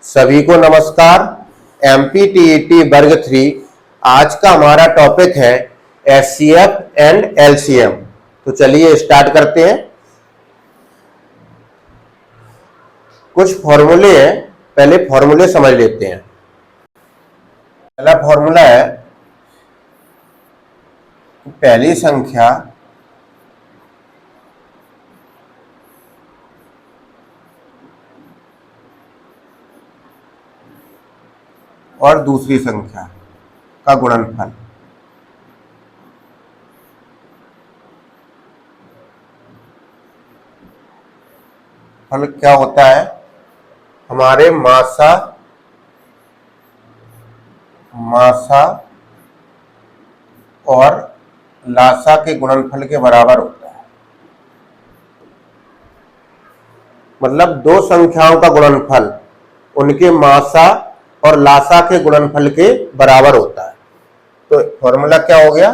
सभी को नमस्कार। एमपीटीईटी वर्ग 3 आज का हमारा टॉपिक है एचसीएफ एंड एलसीएम। तो चलिए स्टार्ट करते हैं। कुछ फॉर्मूले हैं, पहले फॉर्मूले समझ लेते हैं। पहला फॉर्मूला है पहली संख्या और दूसरी संख्या का गुणनफल। फल क्या होता है? हमारे मासा और लासा के गुणनफल के बराबर होता है। मतलब दो संख्याओं का गुणनफल उनके मासा और लासा के गुणनफल के बराबर होता है। तो फॉर्मूला क्या हो गया?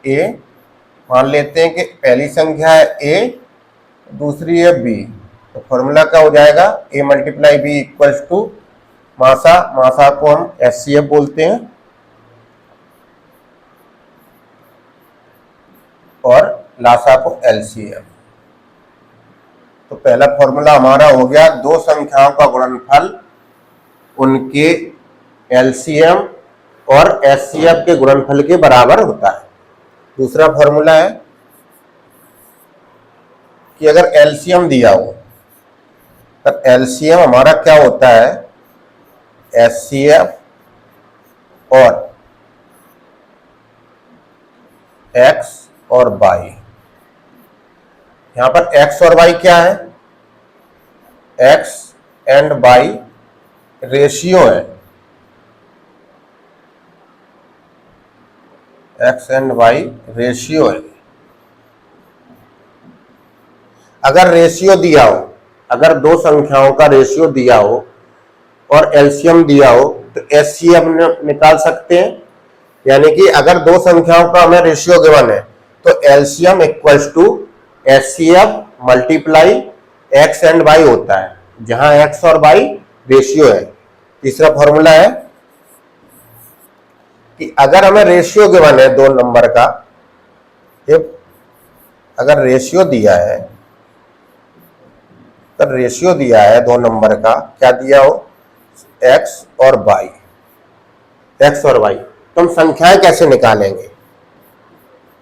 ए मान लेते हैं कि पहली संख्या है ए, दूसरी है बी। तो फॉर्मूला क्या हो जाएगा? ए मल्टीप्लाई बी इक्वल्स टू मासा को हम एचसीएफ बोलते हैं और लासा को एलसीएफ। तो पहला फॉर्मूला हमारा हो गया दो संख्याओं का गुणनफल उनके एलसीएम और एचसीएफ के गुणनफल के बराबर होता है। दूसरा फॉर्मूला है कि अगर एलसीएम दिया हो तो एलसीएम हमारा क्या होता है? एचसीएफ और एक्स और वाई। यहां पर एक्स और वाई क्या है? एक्स एंड वाई रेशियो है। एक्स एंड वाई रेशियो है। अगर रेशियो दिया हो, अगर दो संख्याओं का रेशियो दिया हो और एलसीएम दिया हो तो एचसीएफ निकाल सकते हैं। यानी कि अगर दो संख्याओं का हमें रेशियो गिवन है तो LCM equals to HCF multiply X and Y होता है, जहां एक्स और वाई रेशियो है। तीसरा फॉर्मूला है कि अगर हमें रेशियो गिवन है दो नंबर का, अगर रेशियो दिया है तो रेशियो दिया है दो नंबर का, क्या दिया हो? एक्स और वाई। एक्स और वाई तो हम संख्याएं कैसे निकालेंगे?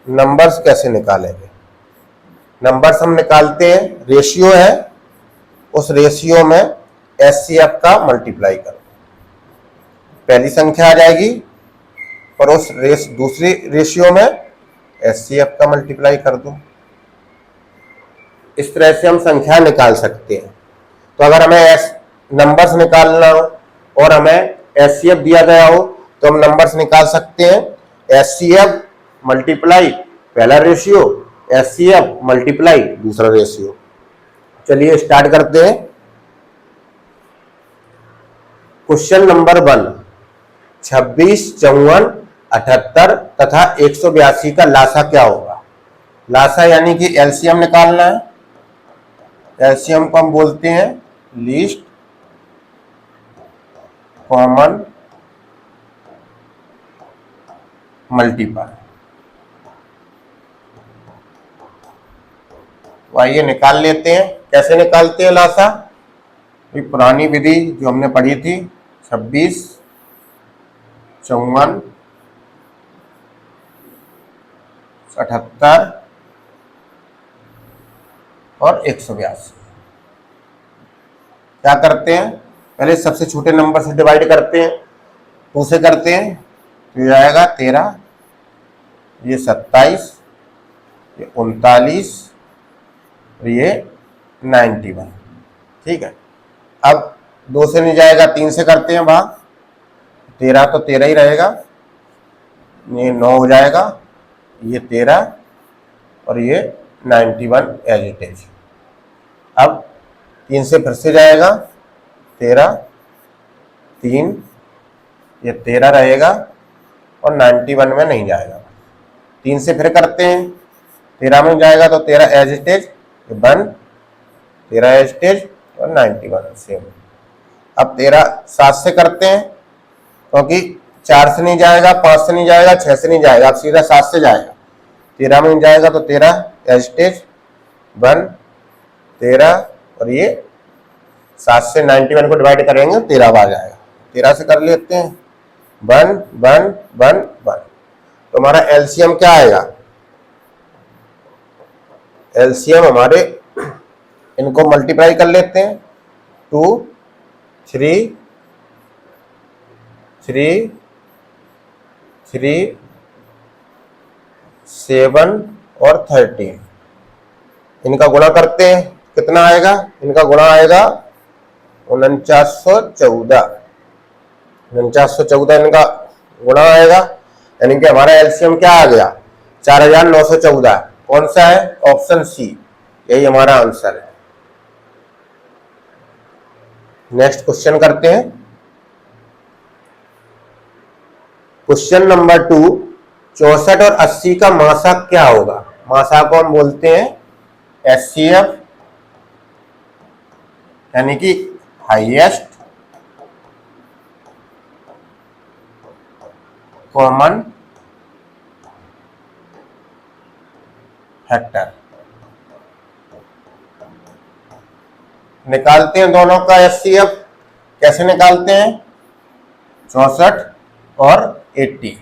नंबर्स कैसे निकालेंगे? नंबर्स हम निकालते हैं, रेशियो है, उस रेशियो में एचसीएफ का मल्टीप्लाई करो, पहली संख्या आ जाएगी, और उस दूसरी रेशियो में एचसीएफ का मल्टीप्लाई कर दो। इस तरह से हम संख्या निकाल सकते हैं। तो अगर हमें नंबर्स निकालना हो और हमें एचसीएफ दिया गया हो तो हम नंबर्स निकाल सकते हैं। एचसीएफ मल्टीप्लाई पहला रेशियो, एचसीएफ मल्टीप्लाई दूसरा रेशियो। चलिए स्टार्ट करते हैं। क्वेश्चन नंबर 1, 26, 54, 78 तथा 182 का लासा क्या होगा? लासा यानी कि एलसीएम निकालना है। एलसीएम को हम बोलते हैं लीस्ट कॉमन मल्टीपल। तो आइए निकाल लेते हैं। कैसे निकालते हैं लासा? ये पुरानी विधि जो हमने पढ़ी थी, 26, 54, 78 और 182। क्या करते हैं? पहले सबसे छोटे नंबर से डिवाइड करते हैं, 2 से करते हैं तो ये आएगा 13, ये 27, ये 39 और ये 91। ठीक है। अब 2 से नहीं जाएगा, 3 से करते हैं भाग, 13 तो 13 ही रहेगा, ये 9 हो जाएगा, ये 13 और ये 91 एज इट इज। अब 3 से फिर से जाएगा, 13, 3, ये 13 रहेगा और 91 में नहीं जाएगा। 3 से फिर करते हैं, 13 में जाएगा तो 13 as it is, 1, 13 as it is और 91 सेम। अब 13 7 से करते हैं, क्योंकि 4 से नहीं जाएगा, 5 से नहीं जाएगा, 6 से नहीं जाएगा, अब सीधा 7 से जाएगा। 13 में नहीं जाएगा तो 13 एस्टेज 1 13, और ये 7 से 91 को डिवाइड करेंगे 13 आ जाएगा। 13 से कर लेते हैं 1 1 1 1। तो हमारा एलसीएम क्या आएगा? एलसीएम हमारे, इनको मल्टीप्लाई कर लेते हैं, 2 3 3 3 7 और 13, इनका गुणा करते हैं, कितना आएगा? इनका गुणा आएगा 4914, 4914 इनका गुणा आएगा, यानी कि हमारा एलसीएम क्या आ गया? 4914। कौन सा है? ऑप्शन सी, यही हमारा आंसर है। नेक्स्ट क्वेश्चन करते हैं, क्वेश्चन नंबर 2। 64 और 80 का मासाक क्या होगा? मासाक को हम बोलते हैं एचसीएफ, यानी कि हाईएस्ट कॉमन फैक्टर। निकालते हैं दोनों का एचसीएफ। कैसे निकालते हैं? 64 और 80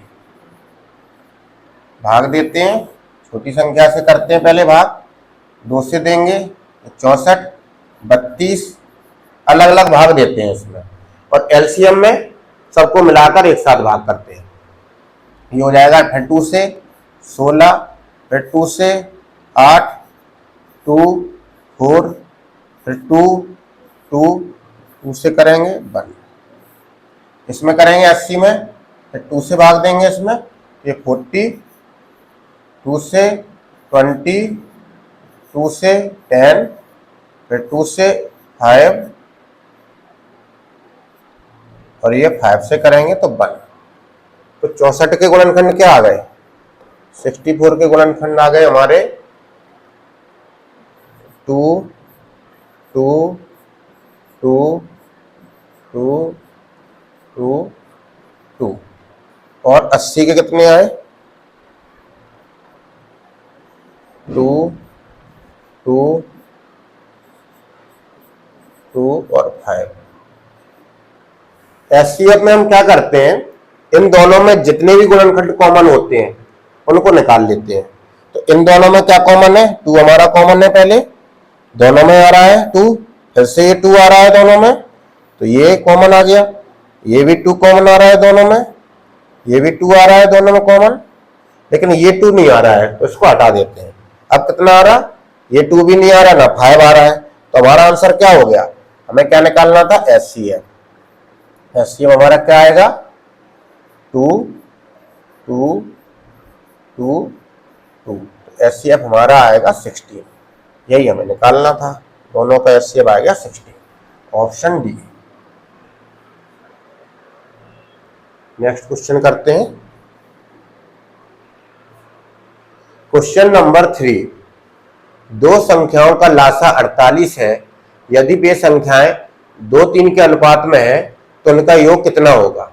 भाग देते हैं, छोटी संख्या से करते हैं पहले भाग, 2 से देंगे 64 32, अलग अलग भाग देते हैं इसमें, और एलसीएम में सबको मिलाकर एक साथ भाग करते हैं। ये हो जाएगा फिर 2 से 16, फिर 2 से 8, 2 4, फिर 2 2 2 से करेंगे 1, इसमें करेंगे 80 में, फिर 2 से भाग देंगे इसमें, ये 40, 2 से 20, 2 से 10, फिर 2 से 5, और ये 5 से करेंगे तो 1। तो 64 के गुणनखंड क्या आ गए? 64 के गुणनखंड आ गए हमारे 2 2 2 2 2 2, और 80 के कितने आए? 2 2 2 और 5। एचसीएफ में हम क्या करते हैं, इन दोनों में जितने भी गुणनखंड कॉमन होते हैं उनको निकाल लेते हैं। तो इन दोनों में क्या कॉमन है? 2 हमारा कॉमन है, पहले दोनों में आ रहा है 2, फिर से ये 2 आ रहा है दोनों में, तो ये कॉमन आ गया, ये भी 2 कॉमन आ रहा है दोनों में, ये भी 2 आ रहा है दोनों में कॉमन, लेकिन ये 2 नहीं आ रहा है तो इसको हटा देते हैं। अब कितना आ रहा? ये 2 भी नहीं आ रहा, ना 5 आ रहा है, तो हमारा आंसर क्या हो गया? हमें क्या निकालना था? एचसीएफ। एचसीएफ हमारा क्या आएगा? 2 2 2 2। एचसीएफ हमारा आएगा 16, यही हमें निकालना था। दोनों का एचसीएफ आएगा 16, ऑप्शन डी। नेक्स्ट क्वेश्चन करते हैं, क्वेश्चन नंबर 3। 2 संख्याओं का लासा 48 है, यदि वे संख्याएं 2 3 के अनुपात में है तो उनका योग कितना होगा?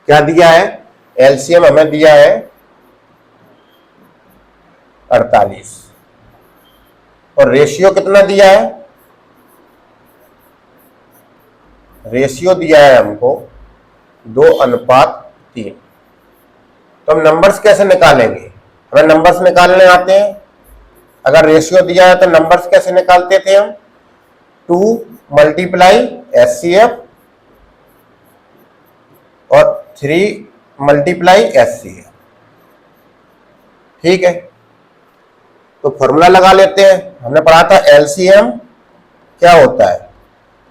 क्या दिया है? एलसीएम हमें दिया है 48, और रेशियो कितना दिया है? रेशियो दिया है हमको 2:3। तो हम नंबर्स कैसे निकालेंगे? हमें नंबर्स निकालने आते हैं। अगर रेशियो दिया है तो नंबर्स कैसे निकालते थे हम? 2 मल्टीप्लाई एचसीएफ और 3 मल्टीप्लाई एचसीएफ, ठीक है। तो फॉर्मूला लगा लेते हैं। हमने पढ़ा था एलसीएम क्या होता है?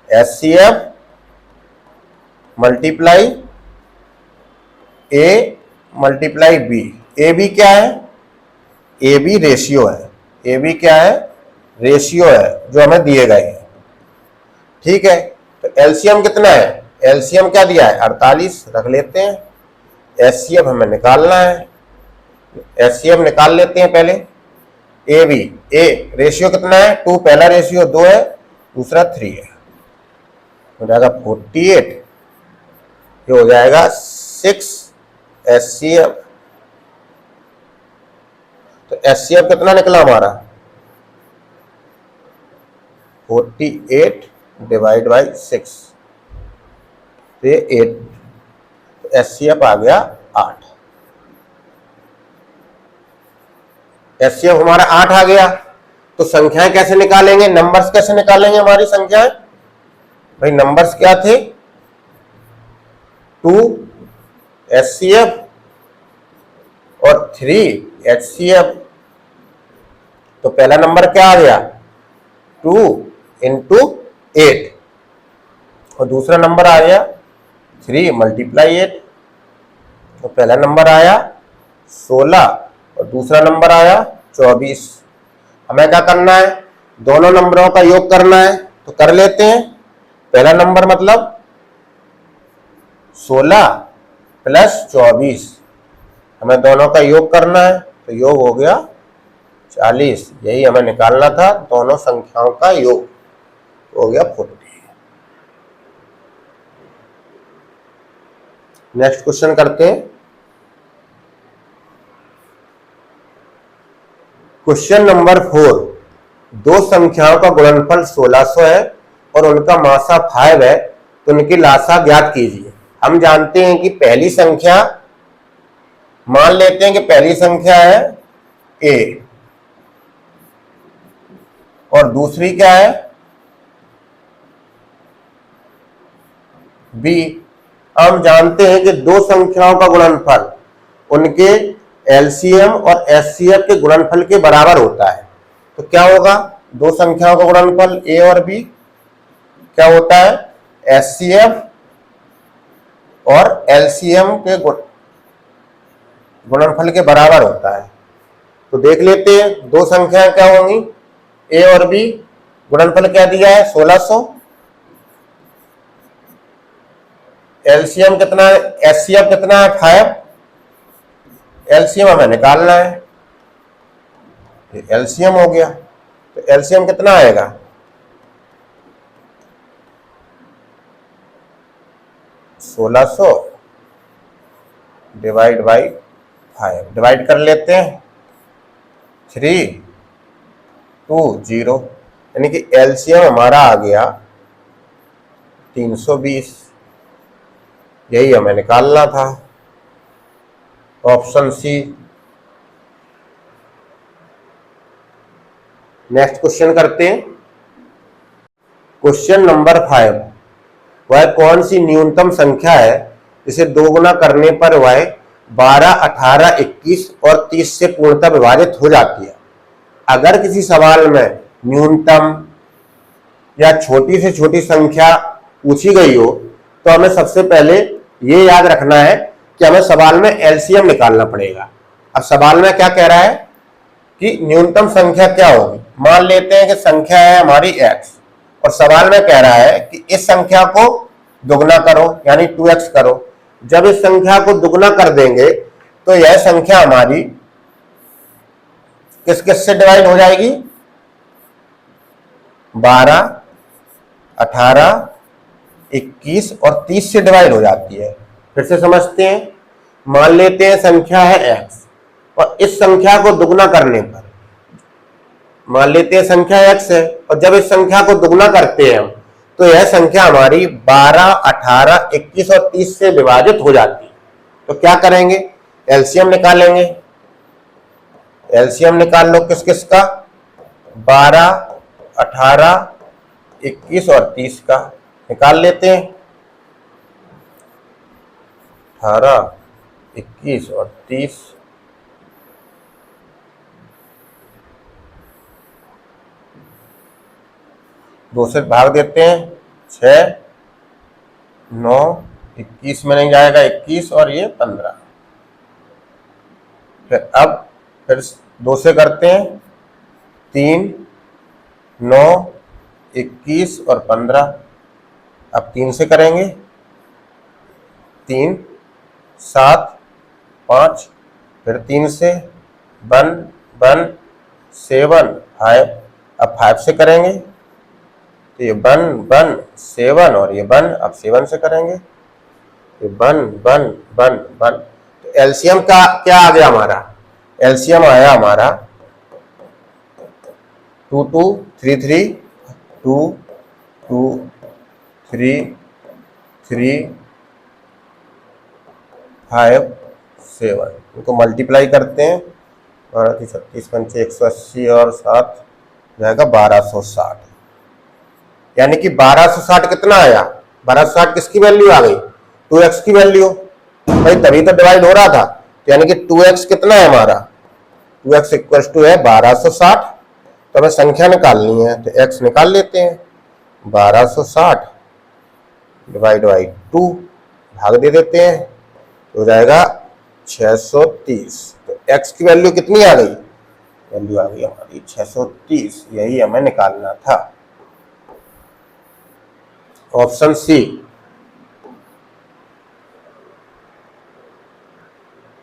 HCF multiply A multiply B. A B क्या है? ए बी रेशियो है। ए बी क्या है? रेशियो है जो हमें दिए गए हैं, ठीक है। तो एलसीएम कितना है? एलसीएम क्या दिया है? 48 रख लेते हैं। एचसीएफ हमें निकालना है, एचसीएफ निकाल लेते हैं पहले। ए बी, ए रेशियो कितना है? 2, पहला रेशियो 2 है, दूसरा 3 है। हो जाएगा 48, ये हो जाएगा 6 HCF। तो HCF कितना निकला हमारा 48 डिवाइड बाई 6, तो ये 8, HCF आ गया 8। HCF हमारा 8 आ गया। तो संख्याएं कैसे निकालेंगे, नंबर्स कैसे निकालेंगे हमारी संख्याएं? भाई नंबर्स क्या थे 2 HCF और 3 HCF। तो पहला नंबर क्या आ गया 2 इंटू 8 और दूसरा नंबर आ गया 3 मल्टीप्लाई 8। तो पहला नंबर आया 16 और दूसरा नंबर आया 24। हमें क्या करना है, दोनों नंबरों का योग करना है, तो कर लेते हैं। पहला नंबर मतलब 16 प्लस 24, हमें दोनों का योग करना है, तो योग हो गया 40। यही हमें निकालना था, दोनों संख्याओं का योग हो गया 40। नेक्स्ट क्वेश्चन करते हैं। क्वेश्चन नंबर 4, दो संख्याओं का गुणनफल 1600 है और उनका मासा 5 है, तो उनकी लासा ज्ञात कीजिए। हम जानते हैं कि पहली संख्या, मान लेते हैं कि पहली संख्या है A और दूसरी क्या है B। हम जानते हैं कि दो संख्याओं का गुणनफल उनके LCM और HCF के गुणनफल के बराबर होता है। तो क्या होगा, दो संख्याओं का गुणनफल A और B क्या होता है HCF और LCM के गुणनफल के बराबर होता है। तो देख लेते हैं दो संख्याएं क्या होंगी A और B, गुणनफल क्या दिया है 1600, LCM कितना है, HCF कितना है 5, LCM हमें निकालना है, LCM हो गया। तो LCM कितना आएगा 1600 डिवाइड बाई 5, डिवाइड कर लेते हैं 3 2 0, यानी कि LCM हमारा आ गया 320। यही हमें निकालना था, ऑप्शन सी। नेक्स्ट क्वेश्चन करते हैं। क्वेश्चन नंबर 5, वह कौन सी न्यूनतम संख्या है जिसे दोगुना करने पर वह 12, 18, 21 और 30 से पूर्णतः विभाजित हो जाती है। अगर किसी सवाल में न्यूनतम या छोटी से छोटी संख्या पूछी गई हो, तो हमें सबसे पहले ये याद रखना है कि हमें सवाल में एलसीएम निकालना पड़ेगा। अब सवाल में क्या कह रहा है कि न्यूनतम संख्या क्या होगी। मान लेते हैं कि संख्या है हमारी x और सवाल में कह रहा है कि इस संख्या को दुगना करो, यानी 2x करो। जब इस संख्या को दुगना कर देंगे तो यह संख्या हमारी किस किस से डिवाइड हो जाएगी, 12, 18, 21 और 30 से डिवाइड हो जाती है। फिर से समझते हैं, मान लेते हैं संख्या है x और इस संख्या को दुगना करने पर, मान लेते हैं संख्या x है और जब इस संख्या को दुगना करते हैं तो यह संख्या हमारी 12, 18, 21 और 30 से विभाजित हो जाती है। तो क्या करेंगे, एलसीएम निकालेंगे। एलसीएम निकाल लो किस किस का, 12, 18, 21 और 30 का निकाल लेते हैं। 18, 21 और 30, दो से भाग देते हैं, 6, 9, 21 में नहीं जाएगा 21 और ये 15। फिर दो से करते हैं, 3, 9, 21 और 15। अब 3 से करेंगे, 3, 7, 5, फिर 3 से 1, 1, 7, 5। अब 5 से करेंगे तो ये 1 1 7 और ये 1, अब 7 से करेंगे, ये 1 1 1 1। तो एलसीएम का क्या आ गया हमारा, एलसीएम आया हमारा 2 2 3 3 2 2 3 3 5 7। इनको मल्टीप्लाई करते हैं, 12 36 पंचे 180 और 7 जाएगा 1260। यानी कि 1260 कितना आया, 1260 किसकी वैल्यू आ गई, 2x की वैल्यू भाई, तभी तो डिवाइड हो रहा था। तो यानी कि 2x कितना है हमारा, 2x इक्वल टू है 1260। तो हमें संख्या निकालनी है, तो x निकाल लेते हैं, 1260 डिवाइड बाई 2 भाग दे देते हैं, तो हो जाएगा 630। तो x की वैल्यू कितनी आ गई, वैल्यू आ गई हमारी 630। यही हमें निकालना था, ऑप्शन सी।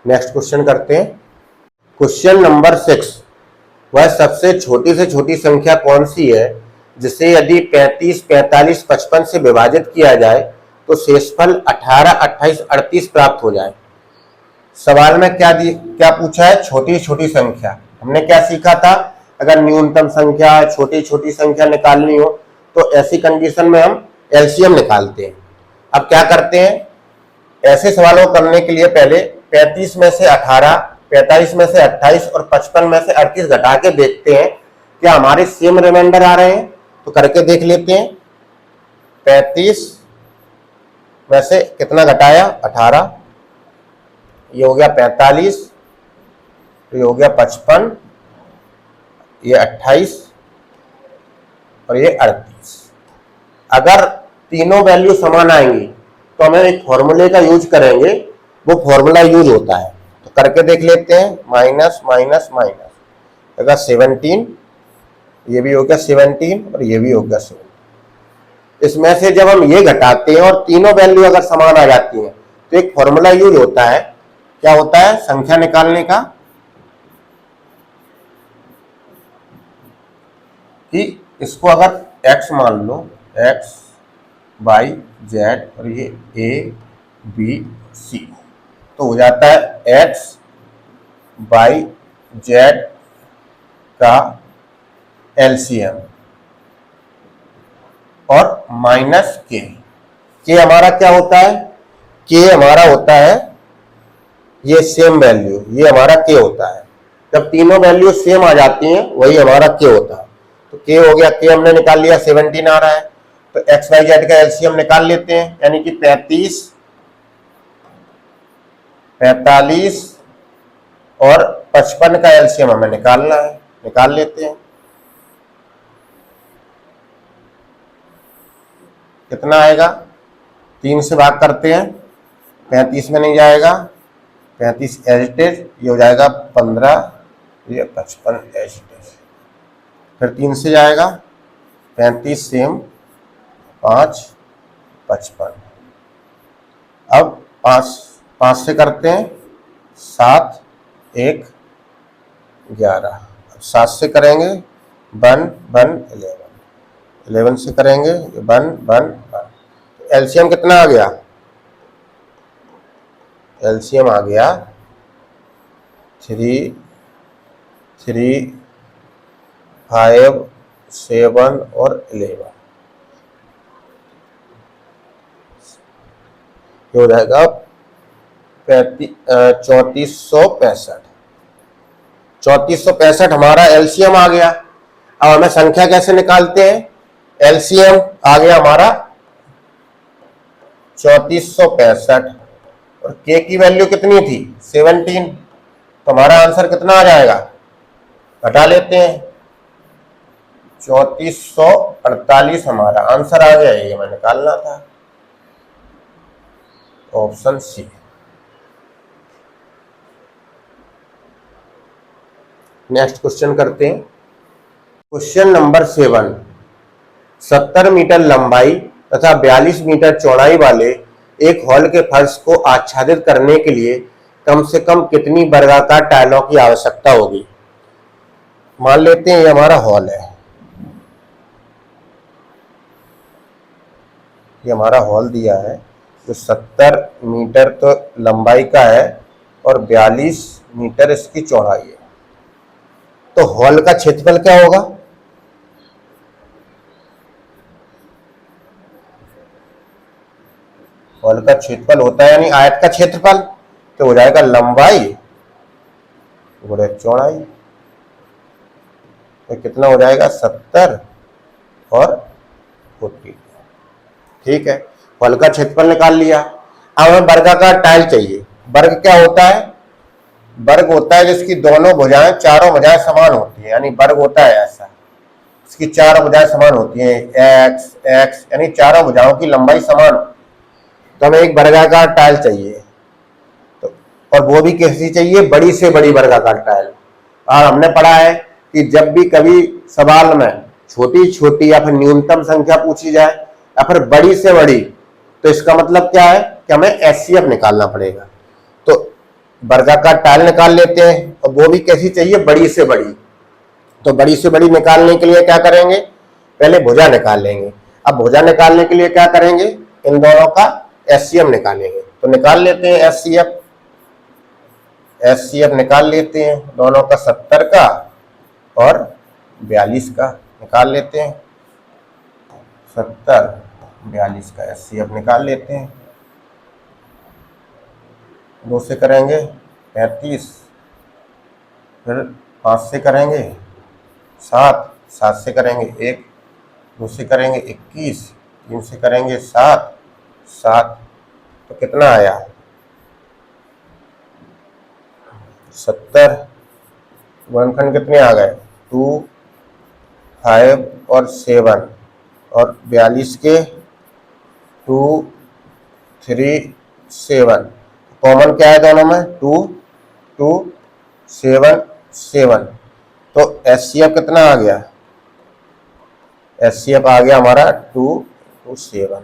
नेक्स्ट क्वेश्चन करते हैं, क्वेश्चन नंबर 6। वह सबसे छोटी से छोटी संख्या कौन सी है जिसे यदि 35 45 55 से विभाजित किया जाए तो शेषफल 18 28 38 प्राप्त हो जाए। सवाल में क्या पूछा है, छोटी छोटी संख्या। हमने क्या सीखा था, अगर न्यूनतम संख्या छोटी छोटी संख्या निकालनी हो तो ऐसी कंडीशन में हम एलसीएम निकालते हैं। अब क्या करते हैं, ऐसे सवालों को करने के लिए पहले 35 में से 18, 45 में से 28 और 55 में से 38 घटा के देखते हैं क्या हमारे सेम रिमाइंडर आ रहे हैं। तो करके देख लेते हैं, 35 में से कितना घटाया, 18, ये हो गया 45, ये हो गया 55, ये 28 और ये 38। अगर तीनों वैल्यू समान आएंगी तो हमें एक फॉर्मूले का यूज करेंगे, वो फॉर्मूला यूज होता है। तो करके देख लेते हैं, माइनस माइनस माइनस, अगर 17, ये भी हो गया 17 और ये भी हो गया 17। इसमें से जब हम ये घटाते हैं और तीनों वैल्यू अगर समान आ जाती हैं तो एक फॉर्मूला यूज होता है। क्या होता है, संख्या निकालने का, कि इसको अगर x मान लो, x y z और ये a b c, तो हो जाता है x y z का एलसीएम और माइनस के हमारा क्या होता है, के हमारा होता है ये सेम वैल्यू, ये हमारा के होता है। जब तीनों वैल्यू सेम आ जाती हैं वही हमारा के होता है। तो के हो गया, के हमने निकाल लिया, 17 आ रहा है। तो एक्स वाई जेड का एलसीएम निकाल लेते हैं, यानी कि 35 45 और 55 का एलसीएम हमें निकालना है, निकाल लेते हैं। कितना आएगा, 3 से भाग करते हैं, 35 में नहीं जाएगा, 35 एज इट इज, ये हो जाएगा 15, ये 55 एज इट इज। फिर 3 से जाएगा, 35 सेम, 5 55। अब 5 से करते हैं, 7 1 11। अब 7 से करेंगे 1 1 11 से करेंगे 1 1 1। एलसीएम कितना आ गया, एलसीएम आ गया 3 3 5 7 और 11। ये हो जाएगा 3465। 3465 हमारा एलसीएम आ गया। अब हमें संख्या कैसे निकालते हैं, एलसीएम आ गया हमारा 3465 और के की वैल्यू कितनी थी, 17। तो हमारा आंसर कितना आ जाएगा, घटा लेते हैं, 3448 हमारा आंसर आ गया। ये हमें निकालना था, ऑप्शन सी। नेक्स्ट क्वेश्चन करते हैं, क्वेश्चन नंबर 7। 70 मीटर लंबाई तथा 42 मीटर चौड़ाई वाले एक हॉल के फर्श को आच्छादित करने के लिए कम से कम कितनी वर्गाकार टाइलों की आवश्यकता होगी। मान लेते हैं ये हमारा हॉल है, ये हमारा हॉल दिया है जो 70 मीटर तो लंबाई का है और 42 मीटर इसकी चौड़ाई है। तो हॉल का क्षेत्रफल क्या होगा? हॉल का क्षेत्रफल होता है यानी आयत का क्षेत्रफल, तो हो जाएगा लंबाई गुणे चौड़ाई। तो कितना हो जाएगा? 70 और 40। ठीक है, हॉल का क्षेत्रफल निकाल लिया। अब हमें वर्गाकार टाइल चाहिए। वर्ग क्या होता है? वर्ग होता है जिसकी दोनों भुजाएं, चारों भुजाएं समान होती है, यानी वर्ग होता है ऐसा, इसकी चारों भुजाएं समान होती हैं, एक्स एक्स, यानी चारों भुजाओं की लंबाई समान। तो हमें एक वर्गाकार टाइल चाहिए, तो और वो भी कैसी चाहिए? बड़ी से बड़ी वर्गाकार टाइल। और हमने पढ़ा है कि जब भी कभी सवाल में छोटी छोटी या फिर न्यूनतम संख्या पूछी जाए या फिर बड़ी से बड़ी, तो इसका मतलब क्या है कि हमें एचसीएफ निकालना पड़ेगा। तो वर्गाकार टाइल निकाल लेते हैं, और वो भी कैसी चाहिए? बड़ी से बड़ी। तो बड़ी से बड़ी निकालने के लिए क्या करेंगे? पहले भुजा निकाल लेंगे। अब भुजा निकालने के लिए क्या करेंगे? इन दोनों का एचसीएफ निकालेंगे। तो निकाल लेते हैं एचसीएफ। एचसीएफ निकाल लेते हैं दोनों का, 70 का और 42 का निकाल लेते हैं। 70 42 का एचसीएफ निकाल लेते हैं। 2 से करेंगे 35, फिर 5 से करेंगे 7, 7 से करेंगे 1, 2 से करेंगे 21, 3 से करेंगे 7, 7। तो कितना आया? 70। गुणनखंड कितने आ गए? 2, 5 और 7, और 42 के 2, 3, 7। कॉमन क्या है दोनों में? 2, 2, 7, 7। तो एचसीएफ कितना आ गया? एचसीएफ आ गया हमारा 2 to 7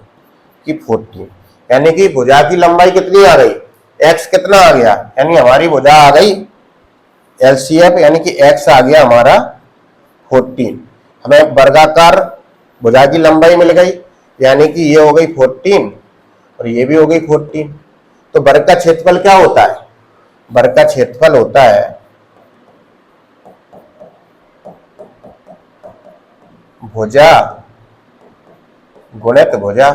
की 40। यानी कि भुजा की लंबाई कितनी आ गई? एक्स कितना आ गया? यानी हमारी भुजा आ गई एलसीएफ, यानी कि एक्स आ गया हमारा 14। हमें वर्गाकार भुजा की लंबाई मिल गई, यानी कि ये हो गई 14 और ये भी हो गई 14। तो वर्ग का क्षेत्रफल क्या होता है? वर्ग का क्षेत्रफल होता है भुजा गुणित भुजा,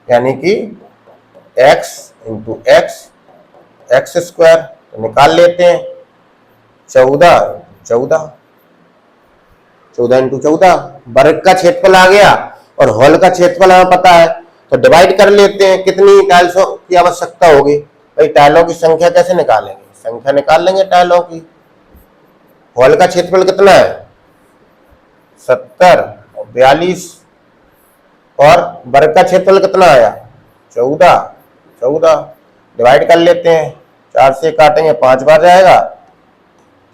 यानी कि x into x, x square. तो निकाल लेते हैं 14 इंटू 14। वर्ग का क्षेत्रफल आ गया और हॉल का क्षेत्रफल हमें पता है, तो डिवाइड कर लेते हैं। कितनी टाइल्सों की आवश्यकता होगी? भाई टाइलों की संख्या कैसे निकालेंगे? संख्या निकाल लेंगे टाइलों की। हॉल का क्षेत्रफल कितना है? 70 और 42, और वर्ग का क्षेत्रफल कितना आया? 14। डिवाइड कर लेते हैं, 4 से काटेंगे 5 बार जाएगा,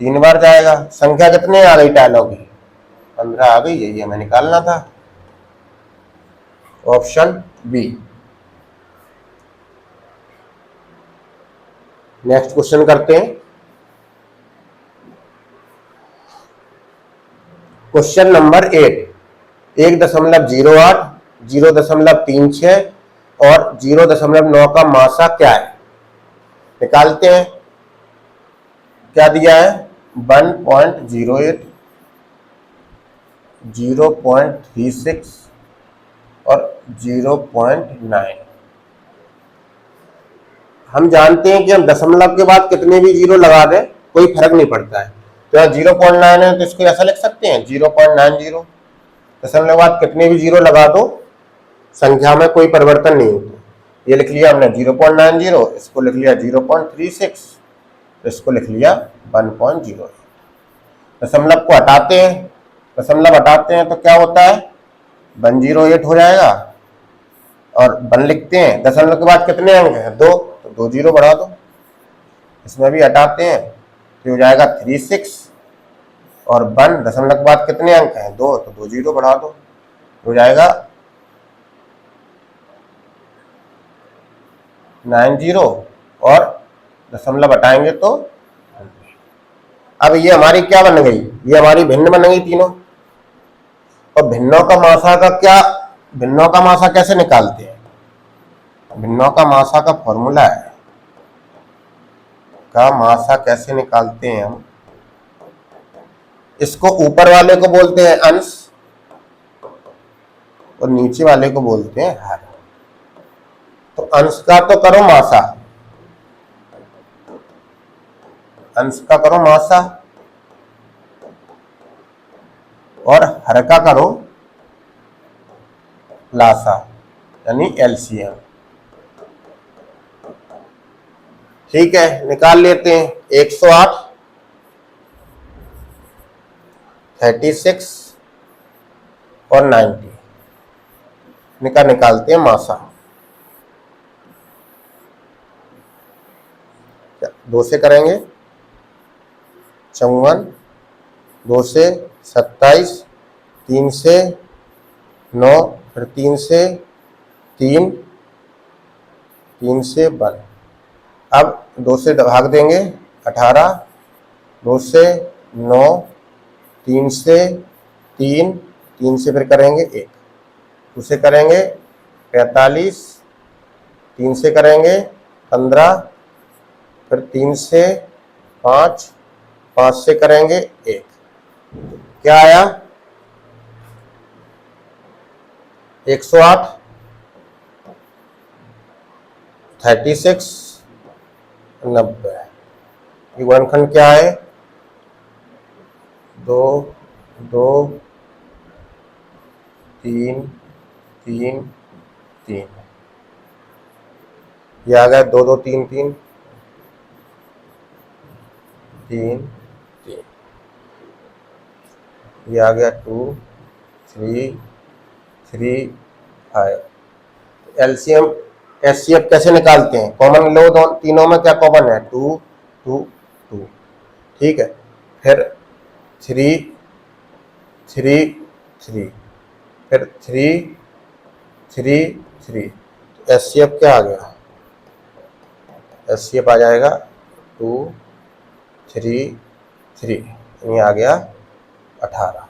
3 बार जाएगा। संख्या कितने आ गई टाइलों की? 15 आ गई। यही हमें निकालना था, ऑप्शन बी। नेक्स्ट क्वेश्चन करते हैं। क्वेश्चन नंबर 8, 1.08, 0.36 और 0.9 का मासा क्या है? निकालते हैं। क्या दिया है? 1.08, 0.36 और 0.9। हम जानते हैं कि हम दशमलव के बाद कितने भी जीरो लगा दें कोई फर्क नहीं पड़ता है। तो यहाँ 0.9 है तो इसको ऐसा लिख सकते हैं 0.90। दशमलव के बाद कितने भी जीरो लगा दो संख्या में कोई परिवर्तन नहीं होता। ये लिख लिया हमने 0.90, इसको लिख लिया 0.36, इसको लिख लिया 1.08। दशमलव को हटाते हैं, दशमलव हटाते हैं तो क्या होता है? 108 हो जाएगा, और 1 लिखते हैं। दशमलव के बाद कितने अंक हैं? 2, तो 2 जीरो बढ़ा दो। इसमें भी हटाते हैं तो हो जाएगा 36, और 1 दशमलव के बाद कितने अंक हैं? 2, तो 2 जीरो बढ़ा दो, हो जाएगा 90, और दशमलव हटाएंगे तो। अब ये हमारी क्या बन गई? ये हमारी भिन्न बन गई तीनों। और भिन्नों का मासा का क्या भिन्नों का मासा कैसे निकालते हैं? भिन्नों का मासा का फॉर्मूला है, का मासा कैसे निकालते हैं हम? इसको ऊपर वाले को बोलते हैं अंश और नीचे वाले को बोलते हैं हर। तो अंश का तो करो मासा, अंश का करो मासा और हर का करो लासा यानी एलसीएम। ठीक है, निकाल लेते हैं। 108, 36 और 90 निकालते हैं मासा। दो से करेंगे 54, 2 से 27, 3 से 9, फिर 3 से 3, 3 से 1। अब 2 से भाग देंगे 18, 2 से 9, 3 से 3, 3 से फिर करेंगे 1, 2 से करेंगे 45, 3 से करेंगे 15, फिर 3 से 5, 5 से करेंगे 1। क्या आया? 108, 36, 90। ये गुणनखंड क्या है? 2, 2, 3, 3, 3। ये आ गया 2, 2, 3, 3, 3, 3। ये आ गया 2, 3, 3, 5। एलसीएम एचसीएफ कैसे निकालते हैं? कॉमन लो दो, तीनों में क्या कॉमन है? 2, 2, 2। ठीक है, फिर 3, 3, 3, फिर 3, 3, 3। एचसीएफ क्या आ गया? एचसीएफ आ जाएगा 2, 3, 3, ये आ गया 18।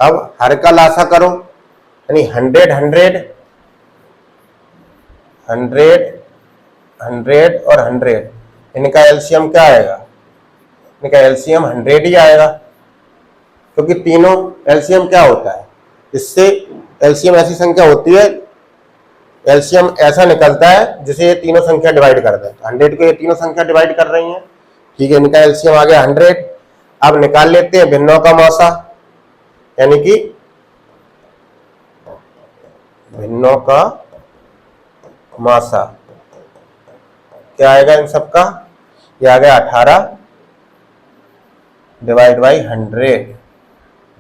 अब हर का लासा करो, यानी 100, 100, 100, 100 और 100, इनका एलसीएम क्या आएगा? इनका एलसीएम 100 ही आएगा, क्योंकि तीनों एलसीएम क्या होता है? इससे एलसीएम ऐसी संख्या होती है, एलसीएम ऐसा निकलता है जिसे ये तीनों संख्या डिवाइड कर दें। 100 को ये तीनों संख्या डिवाइड कर रही हैं। ठीक है, इनका एलसीएम आ गया 100। अब निकाल लेते हैं भिन्नों का मासा, यानी कि भिन्नों का मासा क्या आएगा इन सबका? ये आ गया 18 डिवाइड बाई 100,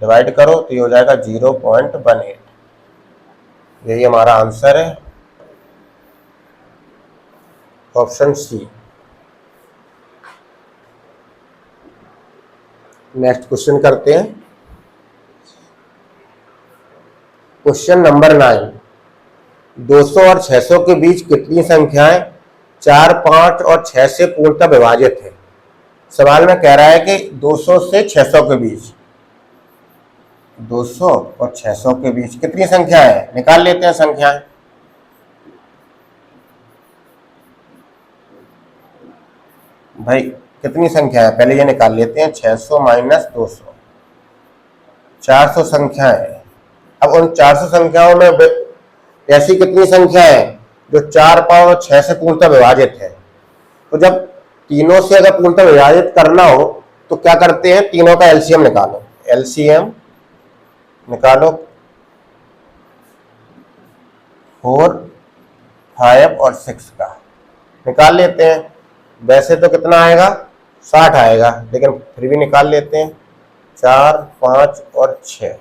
डिवाइड करो तो ये हो जाएगा 0.18। यही हमारा आंसर है, ऑप्शन सी। नेक्स्ट क्वेश्चन करते हैं। क्वेश्चन नंबर 9, 200 और 600 के बीच कितनी संख्याएं 4, 5 और 6 से पूर्णतः विभाजित है? सवाल में कह रहा है कि 200 से 600 के बीच, 200 और 600 के बीच कितनी संख्याएं हैं? निकाल लेते हैं संख्याएं। भाई कितनी संख्या है पहले ये निकाल लेते हैं। 600 माइनस 200, 400 संख्याएं हैं। अब उन 400 संख्याओं में ऐसी कितनी संख्या है जो 4, 5 और 6 से पूर्णतः विभाजित है? तो जब तीनों से अगर पूर्णतः विभाजित करना हो तो क्या करते हैं? तीनों का एलसीएम निकालो। एलसीएम निकालो 4, 5 और 6 का निकाल लेते हैं। वैसे तो कितना आएगा? 60 आएगा, लेकिन फिर भी निकाल लेते हैं। 4, 5 और 6,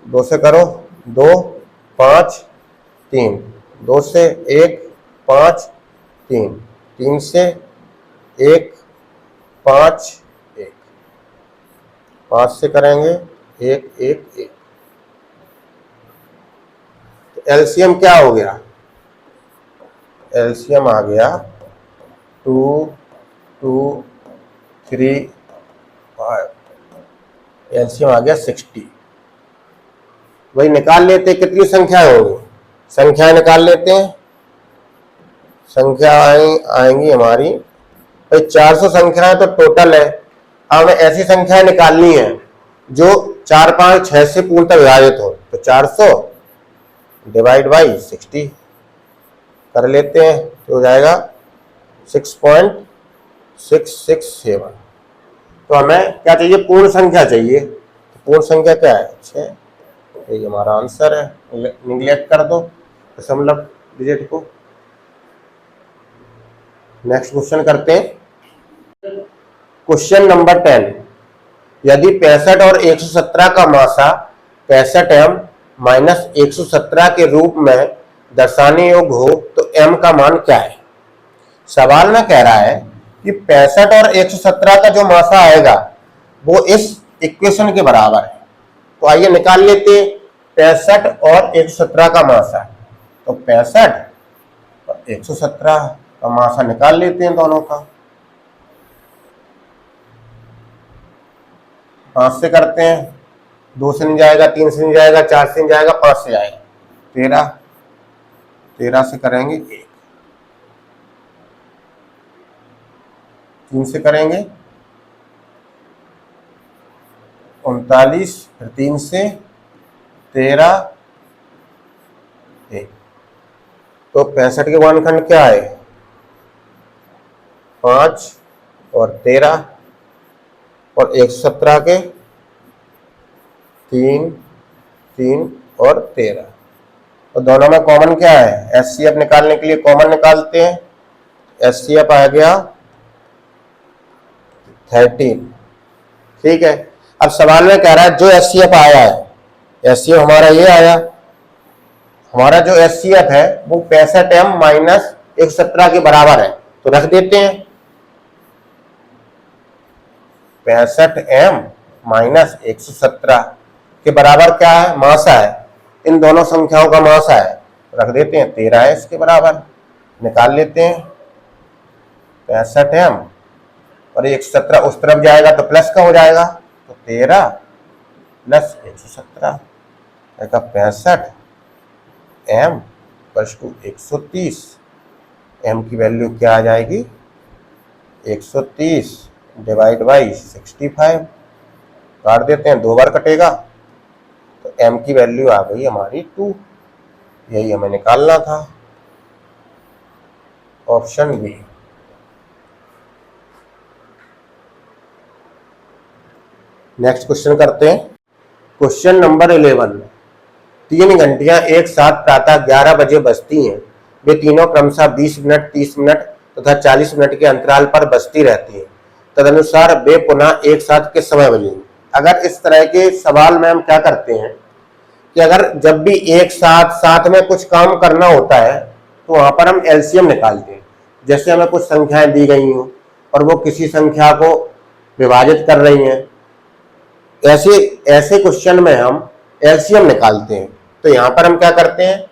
2 से करो 2, 5, 3, 2 से 1, 5, 3, 3 से 1, 5, 1, 5 से करेंगे 1, 1, 1। तो एलसीएम क्या हो गया? एलसीएम आ गया 2, 2, 3, 5। एलसीएम आ गया 60। वही निकाल लेते हैं कितनी संख्याएं होंगी, संख्याएं निकाल लेते हैं। संख्या आएंगी हमारी भाई 400 संख्याएं तो टोटल है। अब हमें ऐसी संख्याएं निकालनी है जो 4, 5, 6 से पूर्णतः विभाजित हो। तो 400 डिवाइड बाई 60 कर लेते हैं तो हो जाएगा 6.667। तो हमें क्या चाहिए, पूर्ण संख्या चाहिए। तो पूर्ण संख्या क्या है, 6। ये हमारा आंसर है। निगलेक्ट कर दो दशमलव डिजिट को। नेक्स्ट क्वेश्चन करते हैं। क्वेश्चन नंबर 10, यदि 65 और 117 का मासा 65m माइनस 117 के रूप में दर्शाने योग्य हो तो m का मान क्या है। सवाल में कह रहा है कि 65 और 117 का जो मासा आएगा वो इस इक्वेशन के बराबर है। तो आइए निकाल लेते हैं 65 और 117 का मासा। तो 65 और 117 का मासा निकाल लेते हैं दोनों का। 5 से करते हैं, 2 से नहीं जाएगा, 3 से नहीं जाएगा, 4 से नहीं जाएगा, 5 से जाएगा, 13 से करेंगे 1, 3 से करेंगे 39, फिर 3 से 13, 1। तो 65 के गुणनखंड क्या है, 5 और 13, और 117 के 3, 3 और 13। तो दोनों में कॉमन क्या है, एचसीएफ निकालने के लिए कॉमन निकालते हैं। एचसीएफ आ गया 13। ठीक है, अब सवाल में कह रहा है जो एचसीएफ आया है, एचसीएफ हमारा ये आया, हमारा जो एचसीएफ है वो 65m माइनस 117 के बराबर है। तो रख देते हैं 65m माइनस 117 के बराबर क्या है, मासा है। इन दोनों संख्याओं का मासा है, रख देते हैं 13 है इसके बराबर। निकाल लेते हैं 65m और 117 उस तरफ जाएगा तो प्लस का हो जाएगा। तो 13 प्लस 117 का 65m प्लस 130। m की वैल्यू क्या आ जाएगी, 130 डिवाइड बाई 65। काट देते हैं, 2 बार कटेगा। तो m की वैल्यू आ गई हमारी 2। यही हमें निकालना था, ऑप्शन बी। नेक्स्ट क्वेश्चन करते हैं। क्वेश्चन नंबर 11, 3 घंटियां एक साथ प्रातः 11 बजे बजती हैं। वे तीनों क्रमशः 20 मिनट, 30 मिनट तथा 40 मिनट के अंतराल पर बजती रहती हैं। तदनुसार वे पुनः एक साथ किस समय बजेंगी। अगर इस तरह के सवाल में हम क्या करते हैं कि अगर जब भी एक साथ में कुछ काम करना होता है तो वहां पर हम एलसीएम निकालते हैं। जैसे हमें कुछ संख्याएं दी गई हों और वो किसी संख्या को विभाजित कर रही हैं, ऐसे क्वेश्चन में हम एलसीएम निकालते हैं। तो यहां पर हम क्या करते हैं,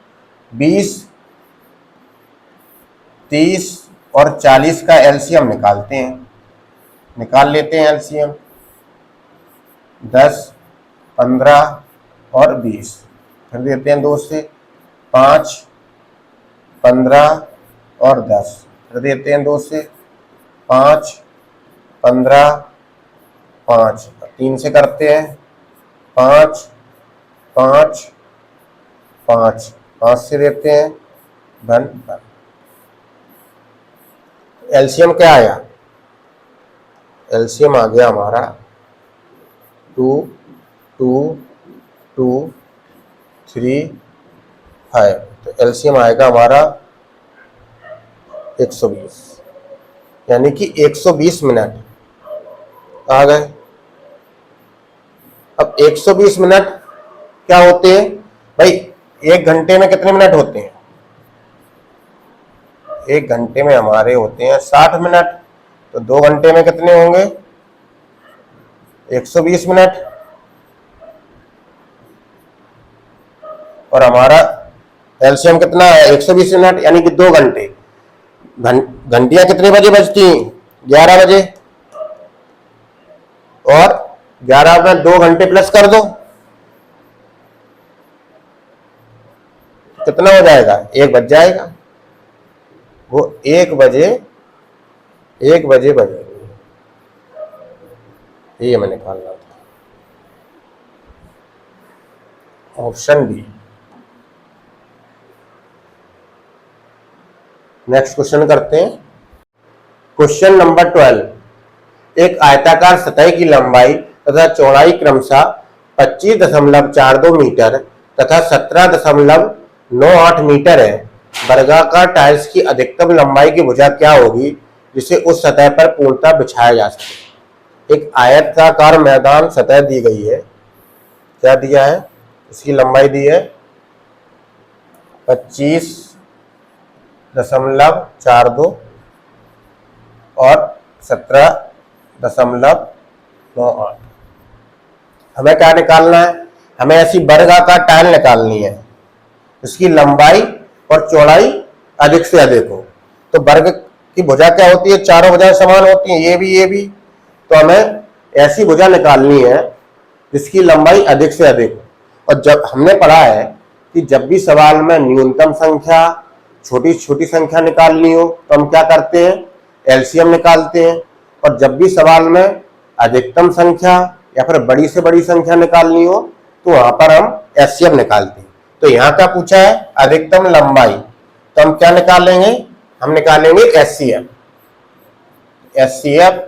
20, 30 और 40 का एलसीएम निकालते हैं। निकाल लेते हैं एलसीएम, 10, 15 और 20। फिर देते हैं 2 से, 5, 15 और 10। फिर देते हैं 2 से, 5, 15, 5। 3 से करते हैं, 5, 5, 5। 5 से देते हैं 1। एलसीएम क्या आया, एलसीएम आ गया हमारा 2, 2, 2, 3, 5। तो एलसीएम आएगा हमारा 120, यानी कि 120 मिनट आ गए। अब 120 मिनट क्या होते हैं भाई, 1 घंटे में कितने मिनट होते हैं, 1 घंटे में हमारे होते हैं 60 मिनट। तो 2 घंटे में कितने होंगे, 120 मिनट। और हमारा एलसीएम कितना है, 120 मिनट, यानी कि 2 घंटे। घंटियां कितने बजे बजती हैं, 11 बजे। और 11 में 2 घंटे प्लस कर दो, कितना हो जाएगा, 1 बज जाएगा, वो 1 बजे बजेगी, ये हमें निकालना था। Option B. नेक्स्ट क्वेश्चन करते हैं। क्वेश्चन नंबर 12, एक आयताकार सतह की लंबाई तथा चौड़ाई क्रमशः 25.42 मीटर तथा 17.98 मीटर है। वर्गाकार टाइल्स की अधिकतम लंबाई की भुजा क्या होगी जिसे उस सतह पर पूर्णतः बिछाया जा सके। एक आयताकार मैदान सतह दी गई है, क्या दिया है, इसकी लंबाई दी है 25.42 और 17.98। हमें क्या निकालना है, हमें ऐसी वर्गाकार टाइल निकालनी है इसकी लंबाई और चौड़ाई अधिक से अधिक हो। तो वर्ग की भुजा क्या होती है, चारों भुजाएं समान होती हैं, ये भी। तो हमें ऐसी भुजा निकालनी है जिसकी लंबाई अधिक से अधिक हो। और जब हमने पढ़ा है कि जब भी सवाल में न्यूनतम संख्या, छोटी छोटी संख्या निकालनी हो तो हम क्या करते हैं, एलसीएम निकालते हैं। और जब भी सवाल में अधिकतम संख्या या फिर बड़ी से बड़ी संख्या निकालनी हो तो वहां पर हम एचसीएफ निकालते हैं। तो यहाँ क्या पूछा है, अधिकतम लंबाई, तो हम क्या निकालेंगे, हम निकालेंगे एचसीएफ। एचसीएफ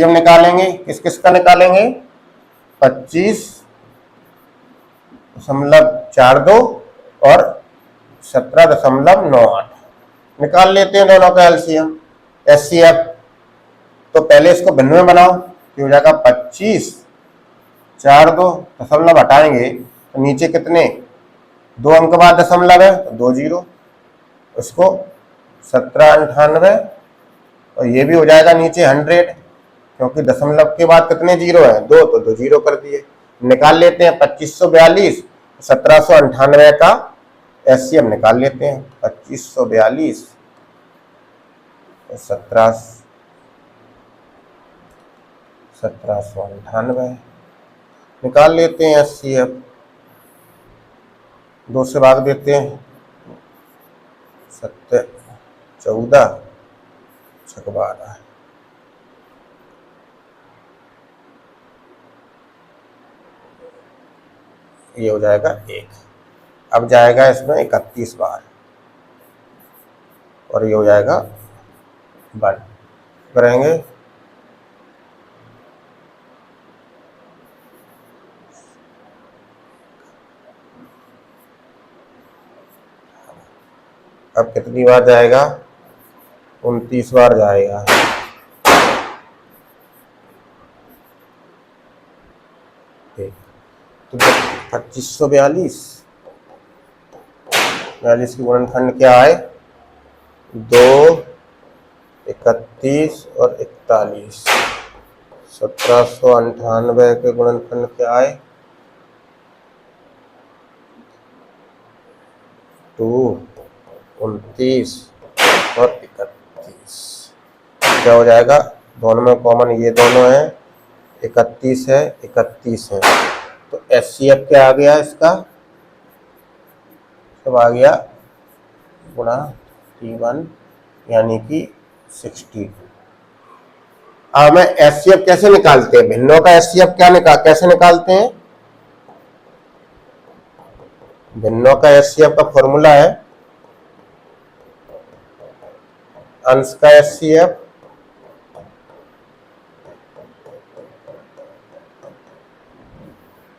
निकालेंगे, किस किस का निकालेंगे, 25.42 और 17.98 निकाल लेते हैं दोनों का एलसीएम। एचसीएफ तो पहले इसको भिन्न में बनाओ, हो जाएगा 25.42 दशमलव हटाएंगे तो नीचे कितने, 2 अंक बाद दशमलव है तो 2 जीरो, इसको 1798 और ये भी हो जाएगा नीचे 100 क्योंकि दशमलव के बाद कितने जीरो है, 2, तो 2 जीरो कर दिए। निकाल लेते हैं 2542 1798 का एचसीएफ निकाल लेते हैं। 2542 1798 निकाल लेते हैं एचसीएफ, 2 से भाग देते हैं, 7 14 6 12, ये हो जाएगा 1। अब जाएगा इसमें 31 बार और ये हो जाएगा 1 करेंगे, अब कितनी बार जाएगा, 29 बार जाएगा। तो 2542 की गुणनखंड क्या है, 2, 31 और 41। 1798 के गुणनखंड क्या है, 2, 29 और 31। क्या हो जाएगा, दोनों में कॉमन ये दोनों है, 31 है, 31 है। तो एचसीएफ क्या आ गया इसका, सब आ गया गुणा T1 यानी कि 62। अब हमें एचसीएफ कैसे निकालते हैं, भिन्नों का एचसीएफ कैसे निकालते हैं, भिन्नों का एचसीएफ का फॉर्मूला है अंश का एचसीएफ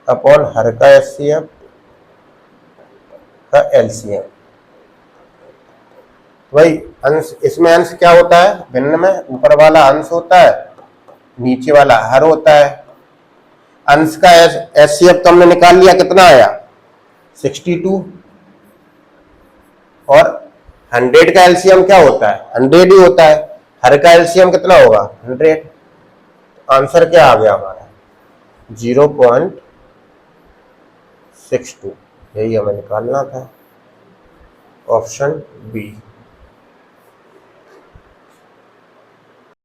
अपॉन हर का एचसीएफ का एलसीएम। वही अंश, इसमें अंश क्या होता है, भिन्न में ऊपर वाला अंश होता है, नीचे वाला हर होता है। अंश का एचसीएफ तो हमने निकाल लिया, कितना आया 62, और 100 का एलसीएम क्या होता है, 100 ही होता है। हर का एलसीएम कितना होगा, 100। आंसर क्या आ गया हमारा 0.62, यही हमें निकालना था, ऑप्शन बी।